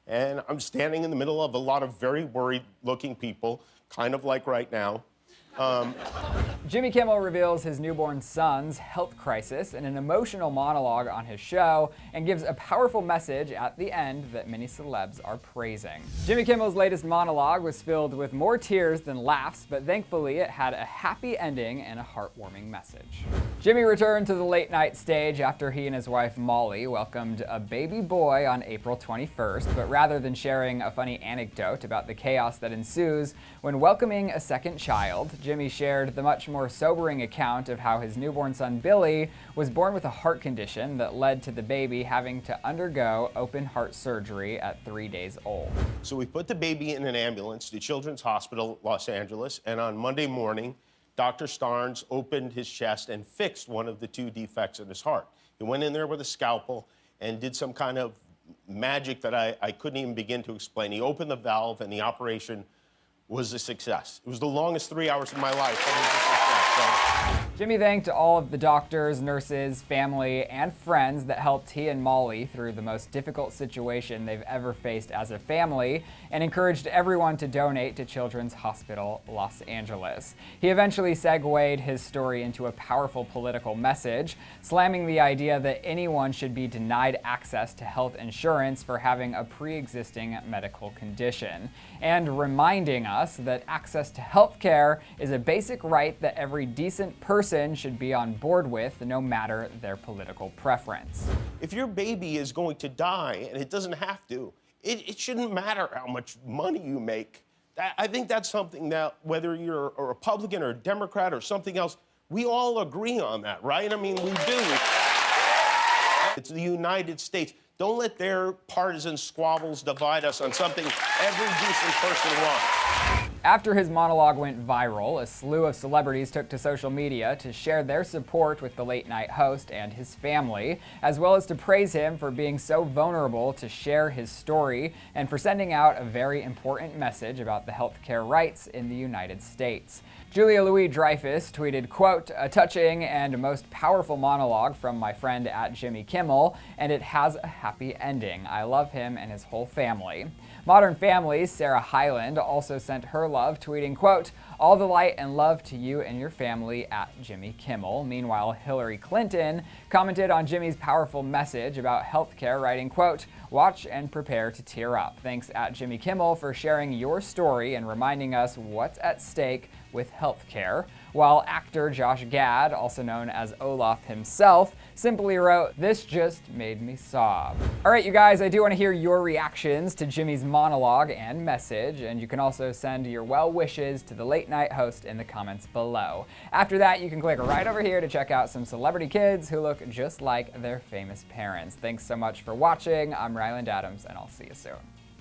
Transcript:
and I'm standing in the middle of a lot of very worried-looking people, kind of like right now. Jimmy Kimmel reveals his newborn son's health crisis in an emotional monologue on his show and gives a powerful message at the end that many celebs are praising. Jimmy Kimmel's latest monologue was filled with more tears than laughs, but thankfully it had a happy ending and a heartwarming message. Jimmy returned to the late night stage after he and his wife Molly welcomed a baby boy on April 21st, but rather than sharing a funny anecdote about the chaos that ensues when welcoming a second child, Jimmy shared the much more sobering account of how his newborn son Billy was born with a heart condition that led to the baby having to undergo open heart surgery at 3 days old. So we put the baby in an ambulance to Children's Hospital, Los Angeles, and on Monday morning, Dr. Starnes opened his chest and fixed one of the 2 defects in his heart. He went in there with a scalpel and did some kind of magic that I couldn't even begin to explain. He opened the valve and the operation was a success. It was the longest 3 hours of my life, but it was a success. So. Jimmy thanked all of the doctors, nurses, family, and friends that helped he and Molly through the most difficult situation they've ever faced as a family, and encouraged everyone to donate to Children's Hospital Los Angeles. He eventually segued his story into a powerful political message, slamming the idea that anyone should be denied access to health insurance for having a pre-existing medical condition, and reminding us that access to health care is a basic right that every decent person should be on board with, no matter their political preference. If your baby is going to die, and it doesn't have to, it shouldn't matter how much money you make. I think that's something that, whether you're a Republican or a Democrat or something else, we all agree on that, right? I mean, we do. It's the United States. Don't let their partisan squabbles divide us on something every decent person wants. After his monologue went viral, a slew of celebrities took to social media to share their support with the late-night host and his family, as well as to praise him for being so vulnerable to share his story and for sending out a very important message about the healthcare rights in the United States. Julia Louis-Dreyfus tweeted, quote, "A touching and most powerful monologue from my friend at Jimmy Kimmel, and it has a happy ending. I love him and his whole family." Modern Family's Sarah Hyland also sent her love, tweeting, quote, "All the light and love to you and your family at Jimmy Kimmel." Meanwhile, Hillary Clinton commented on Jimmy's powerful message about healthcare, writing, quote, "Watch and prepare to tear up. Thanks at Jimmy Kimmel for sharing your story and reminding us what's at stake with healthcare." While actor Josh Gad, also known as Olaf himself, simply wrote, "This just made me sob." All right, you guys, I do want to hear your reactions to Jimmy's monologue and message, and you can also send your well wishes to the late night host in the comments below. After that, you can click right over here to check out some celebrity kids who look just like their famous parents. Thanks so much for watching. I'm Hyland Adams, and I'll see you soon.